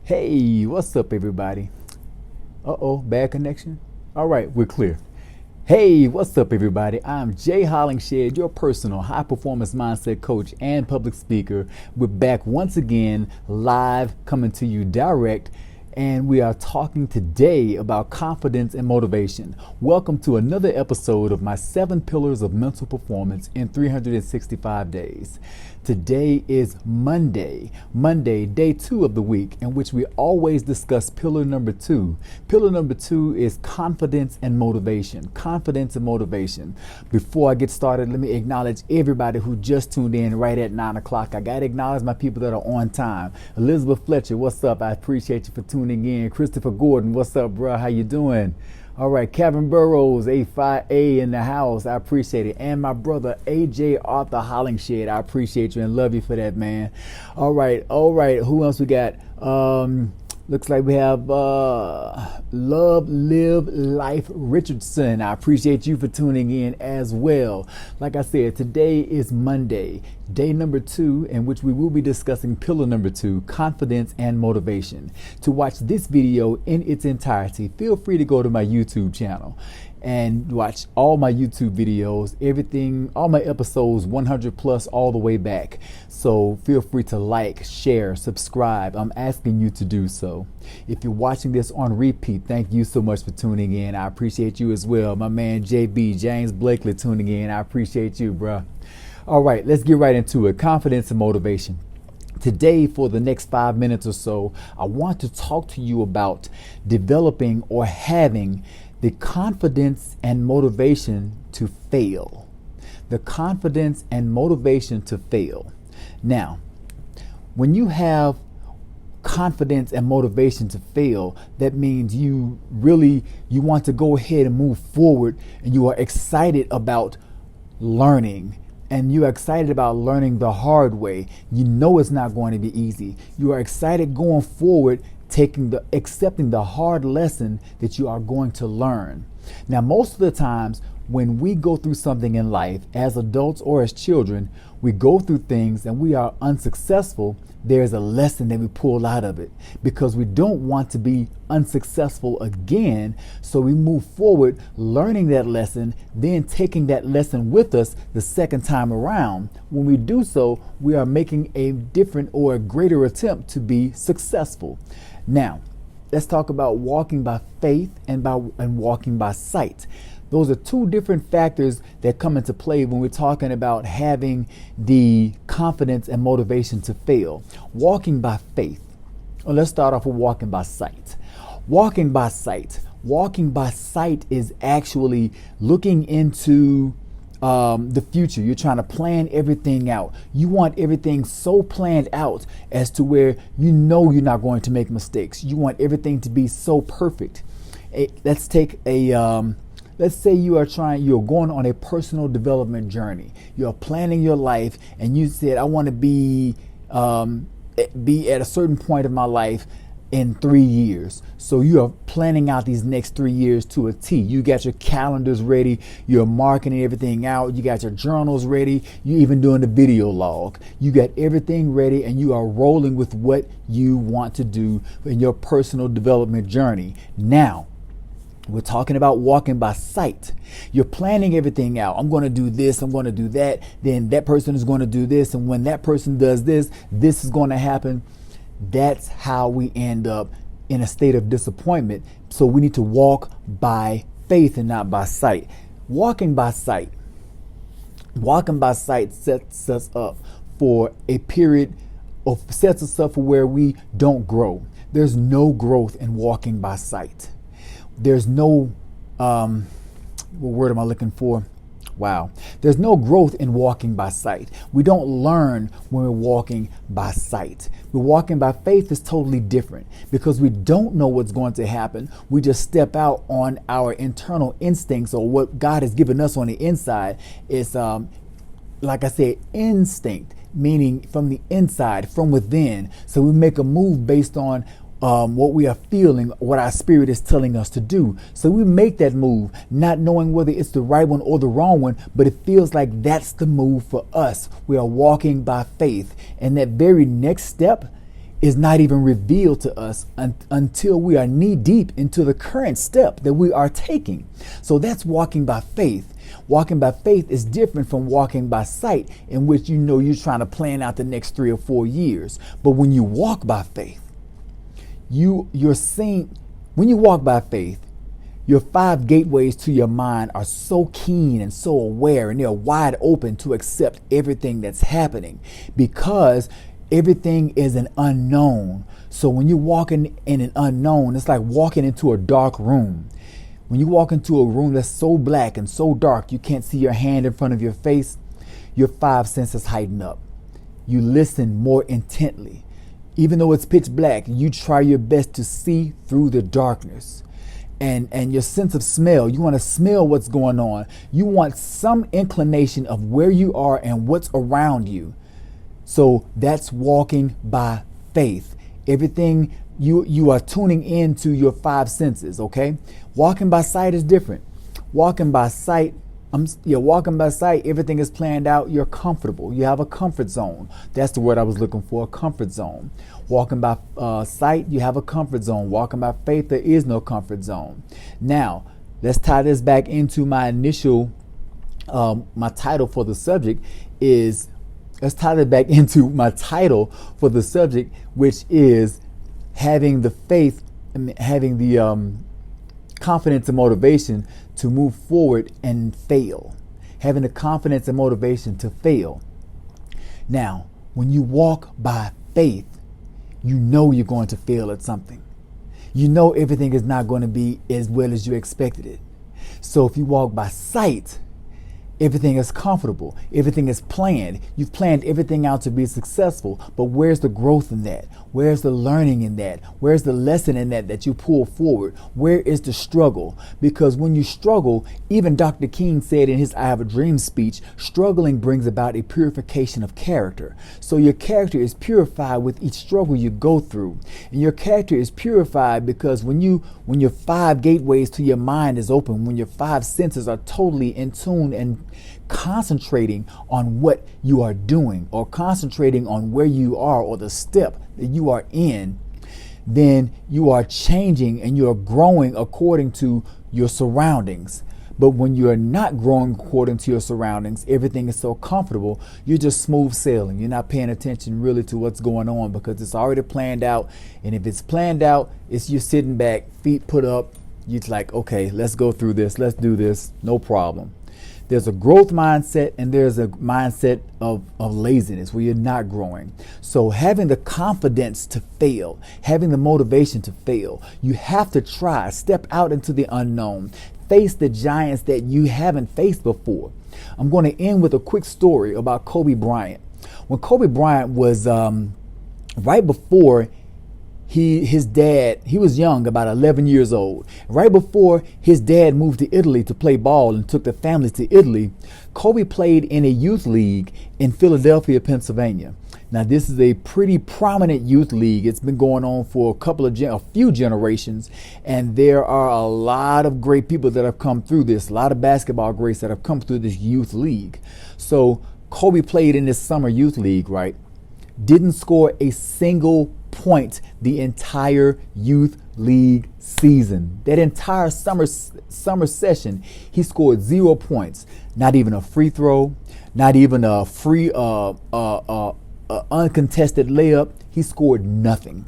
Hey, what's up, everybody? Uh-oh, bad connection? All right, we're clear. Hey, what's up, everybody? I'm Jay Hollingshed, your personal high performance mindset coach and public speaker. We're back once again, live, coming to you direct, and we are talking today about confidence and motivation. Welcome to another episode of my 7 Pillars of Mental Performance in 365 Days. Today is Monday, day 2 of the week, in which we always discuss pillar number 2. Pillar number 2 is confidence and motivation. Confidence and motivation. Before I get started, let me acknowledge everybody who just tuned in right at 9 o'clock. I got to acknowledge my people that are on time. Elizabeth Fletcher, what's up? I appreciate you for tuning in. Christopher Gordon, what's up, bro? How you doing? All right, Kevin Burrows, A5A in the house. I appreciate it. And my brother, AJ Arthur Hollingshed. I appreciate you and love you for that, man. All right. Who else we got? Looks like we have Love, Live, Life Richardson. I appreciate you for tuning in as well. Like I said, today is Monday, day number 2, in which we will be discussing pillar number 2, confidence and motivation. To watch this video in its entirety, feel free to go to my YouTube channel and watch all my YouTube videos, everything, all my episodes, 100 plus all the way back. So feel free to like, share, subscribe. I'm asking you to do so. If you're watching this on repeat, thank you so much for tuning in. I appreciate you as well. My man JB, James Blakely, tuning in. I appreciate you, bruh. All right, let's get right into it. Confidence and motivation. Today, for the next 5 minutes or so, I want to talk to you about developing or having the confidence and motivation to fail. The confidence and motivation to fail. Now, when you have confidence and motivation to fail, that means you want to go ahead and move forward, and you are excited about learning. And you're excited about learning the hard way. You know it's not going to be easy. You are excited going forward, accepting the hard lesson that you are going to learn. Now, most of the times when we go through something in life, as adults or as children, we go through things and we are unsuccessful. There's a lesson that we pull out of it because we don't want to be unsuccessful again. So we move forward, learning that lesson, then taking that lesson with us the second time around. When we do so, we are making a different or a greater attempt to be successful. Now, let's talk about walking by faith and walking by sight. Those are two different factors that come into play when we're talking about having the confidence and motivation to fail. Walking by faith. Well, let's start off with walking by sight. Walking by sight. Walking by sight is actually looking into the future. You're trying to plan everything out. You want everything so planned out as to where you know you're not going to make mistakes. You want everything to be so perfect. Let's say you're going on a personal development journey. You're planning your life and you said, I want to be at a certain point of my life in 3 years. So you are planning out these next 3 years to a T. You got your calendars ready. You're marking everything out. You got your journals ready. You're even doing the video log. You got everything ready and you are rolling with what you want to do in your personal development journey. Now, we're talking about walking by sight. You're planning everything out. I'm going to do this. I'm going to do that. Then that person is going to do this. And when that person does this, this is going to happen. That's how we end up in a state of disappointment. So we need to walk by faith and not by sight. Walking by sight sets us up for a period of sets us up for where we don't grow. There's no growth in walking by sight. There's no, what word am I looking for? Wow. There's no growth in walking by sight. We don't learn when we're walking by sight. We're walking by faith is totally different because we don't know what's going to happen. We just step out on our internal instincts or what God has given us on the inside is, like I said, instinct, meaning from the inside, from within. So we make a move based on what we are feeling, what our spirit is telling us to do. So we make that move, not knowing whether it's the right one or the wrong one, but it feels like that's the move for us. We are walking by faith. And that very next step is not even revealed to us until we are knee deep into the current step that we are taking. So that's walking by faith. Walking by faith is different from walking by sight, in which you know you're trying to plan out the next 3 or 4 years. But when you walk by faith, you're seeing, when you walk by faith, your 5 gateways to your mind are so keen and so aware, and they're wide open to accept everything that's happening, because everything is an unknown. So when you're walking in an unknown, it's like walking into a dark room. When you walk into a room that's so black and so dark, you can't see your hand in front of your face, your 5 senses heighten up. You listen more intently. Even though it's pitch black, you try your best to see through the darkness. And your sense of smell, you want to smell what's going on. You want some inclination of where you are and what's around you. So that's walking by faith. Everything you are tuning into your 5 senses, okay? Walking by sight is different. Walking by sight, everything is planned out. You're comfortable. You have a comfort zone. That's the word I was looking for, a comfort zone. Walking by sight, you have a comfort zone. Walking by faith, there is no comfort zone. Now, let's tie this back into my initial, my title for the subject is, let's tie it back into my title for the subject, which is having the faith, having the confidence and motivation to move forward and fail. Having the confidence and motivation to fail. Now, when you walk by faith, you know you're going to fail at something. You know everything is not going to be as well as you expected it. So if you walk by sight, everything is comfortable. Everything is planned. You've planned everything out to be successful. But where's the growth in that? Where's the learning in that? Where's the lesson in that you pull forward? Where is the struggle? Because when you struggle, even Dr. King said in his I Have a Dream speech, struggling brings about a purification of character. So your character is purified with each struggle you go through. And your character is purified because when your 5 gateways to your mind is open, when your 5 senses are totally in tune and concentrating on what you are doing, or concentrating on where you are, or the step that you are in, then you are changing and you are growing according to your surroundings. But when you are not growing according to your surroundings, everything is so comfortable, you're just smooth sailing. You're not paying attention really to what's going on because it's already planned out. And if it's planned out, it's you sitting back, feet put up. You're like, okay, let's go through this. Let's do this. No problem. There's a growth mindset and there's a mindset of laziness where you're not growing. So having the confidence to fail, having the motivation to fail, you have to try, step out into the unknown, face the giants that you haven't faced before. I'm going to end with a quick story about Kobe Bryant. When Kobe Bryant was right before his dad, he was young, about 11 years old. Right before his dad moved to Italy to play ball and took the family to Italy, Kobe played in a youth league in Philadelphia, Pennsylvania. Now, this is a pretty prominent youth league. It's been going on for a few generations, and there are a lot of great people that have come through this, a lot of basketball greats that have come through this youth league. So Kobe played in this summer youth league, right? Didn't score a single point the entire youth league season. That entire summer session, he scored 0 points. Not even a free throw, not even a free uncontested layup. He scored nothing.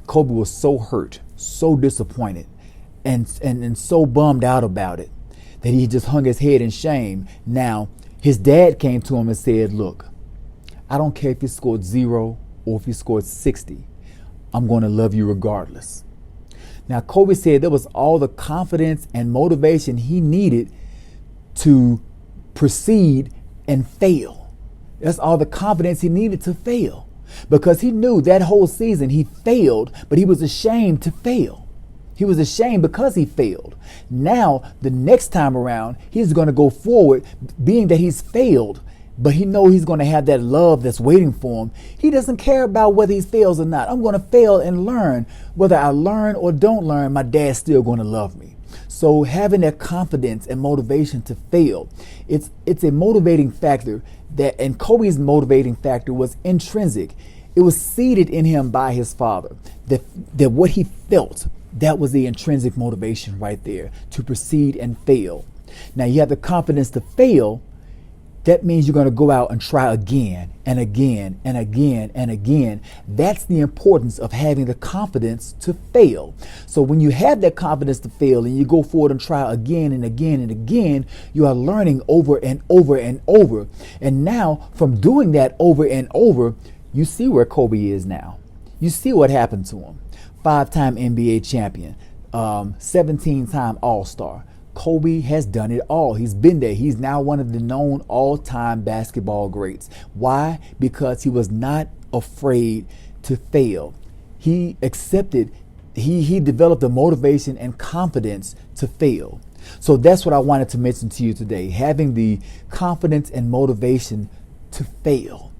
Kobe was so hurt, so disappointed, and so bummed out about it that he just hung his head in shame. Now, his dad came to him and said, look, I don't care if you scored 0 or if you scored 60. I'm going to love you regardless. Now, Kobe said there was all the confidence and motivation he needed to proceed and fail. That's all the confidence he needed to fail, because he knew that whole season he failed, but he was ashamed to fail. He was ashamed because he failed. Now, the next time around, he's going to go forward, being that he's failed, but he knows he's going to have that love that's waiting for him. He doesn't care about whether he fails or not. I'm going to fail and learn. Whether I learn or don't learn, my dad's still going to love me. So having that confidence and motivation to fail, it's a motivating factor and Kobe's motivating factor was intrinsic. It was seeded in him by his father that what he felt, that was the intrinsic motivation right there to proceed and fail. Now you have the confidence to fail. That means you're going to go out and try again and again and again and again. That's the importance of having the confidence to fail. So when you have that confidence to fail and you go forward and try again and again and again, you are learning over and over and over. And now from doing that over and over, you see where Kobe is now. You see what happened to him. 5-time NBA champion, 17-time All-Star. Kobe has done it all. He's been there. He's now one of the known all-time basketball greats. Why? Because he was not afraid to fail. He accepted, he developed the motivation and confidence to fail. So that's what I wanted to mention to you today. Having the confidence and motivation to fail.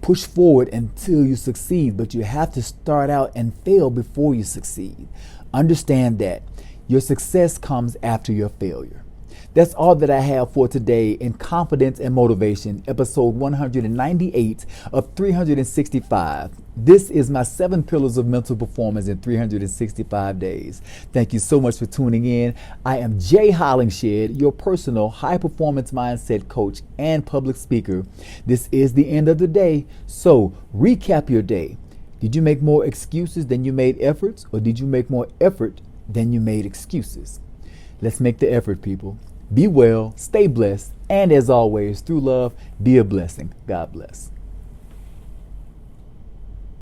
Push forward until you succeed, but you have to start out and fail before you succeed. Understand that. Your success comes after your failure. That's all that I have for today in Confidence and Motivation, episode 198 of 365. This is my 7 pillars of mental performance in 365 days. Thank you so much for tuning in. I am Jay Hollingshed, your personal high-performance mindset coach and public speaker. This is the end of the day, so recap your day. Did you make more excuses than you made efforts, or did you make more effort than you made excuses? Let's make the effort, people. Be well, stay blessed, and as always, through love, be a blessing. God bless.